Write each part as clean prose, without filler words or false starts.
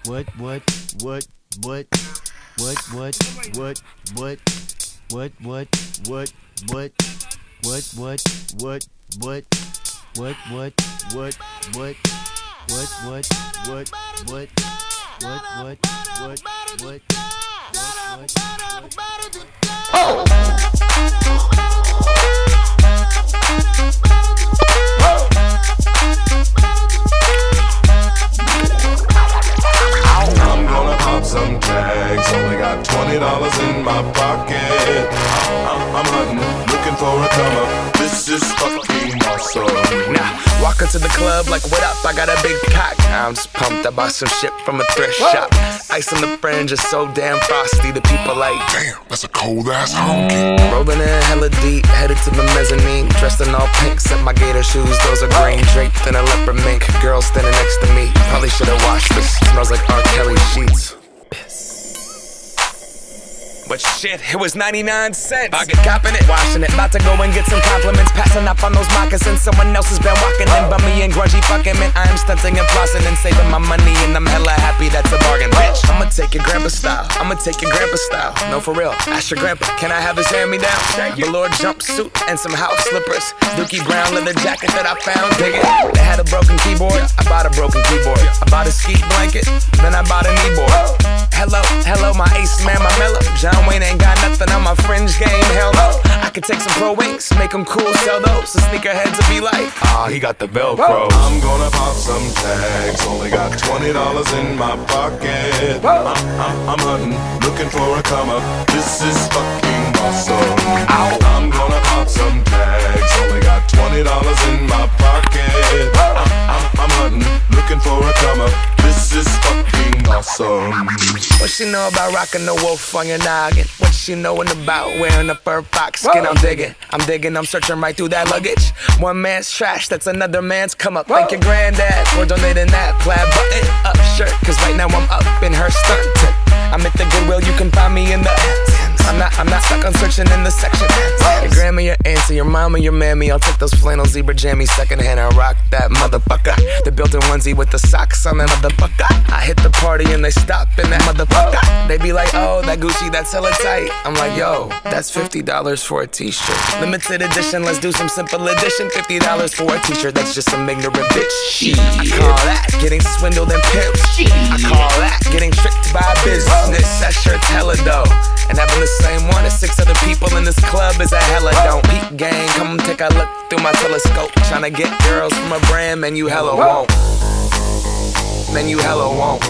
What? I'm gonna pop some tags. Only got $20 in my pocket. I'm hunting, looking for a come up. This is fucking awesome. Now, walk into the club like, what up? I got a big cock. I'm just pumped. I bought some shit from a thrift shop. Ice on the fringe is so damn frosty. The people like, Damn, that's a cold ass honky. rolling in hella deep, headed to the mezzanine. Dressed in all pink, set my gator shoes. Those are green, draped in a leopard mink. Girl standing next to me. Probably should've washed this. Smells like R. Kelly sheets. But shit, it was 99 cents. I get copping it, washing it. About to go and get some compliments. Passing up on those moccasins. Someone else has been walking in. Bummy and grungy fucking man. I am stunting and flossing and saving my money. And I'm hella happy that's a bargain, bitch. I'ma take your grandpa style. I'ma take your grandpa style. No, for real. Ask your grandpa, can I have his hand-me-down? Velour jumpsuit and some house slippers. Dookie brown leather jacket that I found. Dig it. They had a broken keyboard. I bought a broken keyboard. I bought a ski blanket. Then I bought a kneeboard. Hello, my ace man, my mellow. John Wayne ain't got nothing on my fringe game, hell no. I could take some pro wings, make them cool, sell those. So sneakerheads will be like, he got the Velcro. I'm gonna pop some tags. Only got $20 in my pocket. I'm hunting, looking for a come up. This is fucking awesome. I'm gonna pop some tags. Only got $20 in my pocket. I'm hunting, looking for a come up. This is fucking awesome. What she know about rocking the wolf on your noggin? What she knowin' about wearing a fur fox skin? I'm digging, I'm searching right through that luggage. One man's trash, that's another man's come up. Thank your granddad for donating that plaid button up shirt. Cause right now I'm up in her stuntin'. I'm at the Goodwill, you can find me in the I'm not stuck on searching in the section. Your grandma, your auntie, your mama, your mammy. I'll take those flannel zebra jammies secondhand and rock that motherfucker. The built-in onesie with the socks on that motherfucker. I hit the party and they stop in that motherfucker. They be like, oh, that Gucci, that's hella tight. I'm like, yo, that's $50 for a t-shirt. Limited edition, let's do some simple edition. $50 for a t-shirt, that's just some ignorant bitch. Shit, I call that getting swindled and pimped. I call that getting tricked by business. That shirt's hella dope. And having the same one as 6 other people in this club is a hella don't. Peep gang, come take a look through my telescope. Tryna get girls from a brand, man, you hella won't. Man, you hella won't.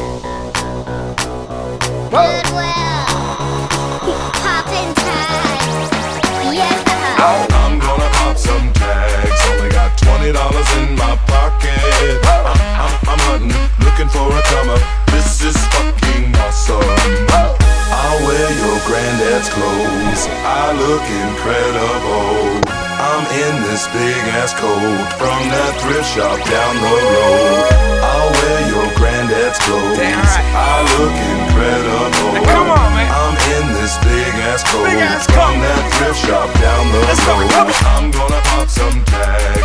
Goodwill, poppin' tags, yeah. I'm gonna pop some tags. Only got $20 in my pocket. I'm hunting, looking for a come up. This is fucking awesome. I'll wear your granddad's clothes. I look incredible. I'm in this big ass coat from that thrift shop down the road. I'll wear your granddad's clothes. I look incredible. Now come on, man. I'm in this big ass coat Big ass from coat. that thrift shop down the Let's go, road. come on. I'm gonna pop some tags.